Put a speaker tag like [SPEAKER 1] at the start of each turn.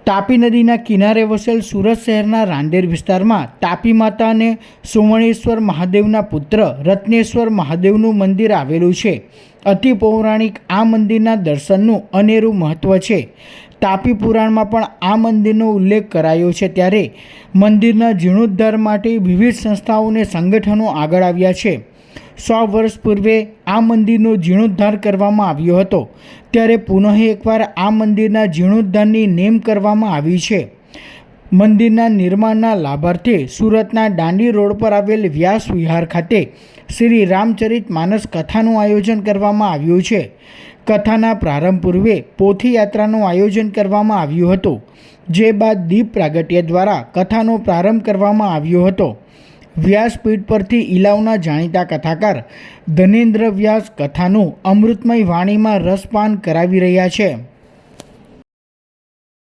[SPEAKER 1] તાપી નદીના કિનારે વસેલ સુરત શહેરના રાંદેર વિસ્તારમાં તાપી માતા અને સુવર્ણેશ્વર મહાદેવના પુત્ર રત્નેશ્વર મહાદેવનું મંદિર આવેલું છે. અતિ પૌરાણિક આ મંદિરના દર્શનનું અનેરું મહત્ત્વ છે. તાપી પુરાણમાં પણ આ મંદિરનો ઉલ્લેખ કરાયો છે. ત્યારે મંદિરના જીર્ણોદ્ધાર માટે વિવિધ સંસ્થાઓ અને સંગઠનો આગળ આવ્યા છે. 100 વર્ષ પૂર્વે આ મંદિરનો જીર્ણોદ્ધાર કરવામાં આવ્યો હતો. ત્યારે પુનઃ એકવાર આ મંદિરના જીર્ણોદ્ધારની નેમ કરવામાં આવી છે. મંદિરના નિર્માણના લાભાર્થે સુરતના દાંડી રોડ પર આવેલ વ્યાસ વિહાર ખાતે શ્રી રામચરિત માનસ કથાનું આયોજન કરવામાં આવ્યું છે. કથાના પ્રારંભ પૂર્વે પોથી યાત્રાનું આયોજન કરવામાં આવ્યું હતું, જે બાદ દીપ પ્રાગટ્ય દ્વારા કથાનો પ્રારંભ કરવામાં આવ્યો હતો. વ્યાસપીઠ પરથી ઇલાવના જાણીતા કથાકાર ધનેન્દ્ર વ્યાસ કથાનું અમૃતમય વાણીમાં રસપાન કરાવી રહ્યા છે.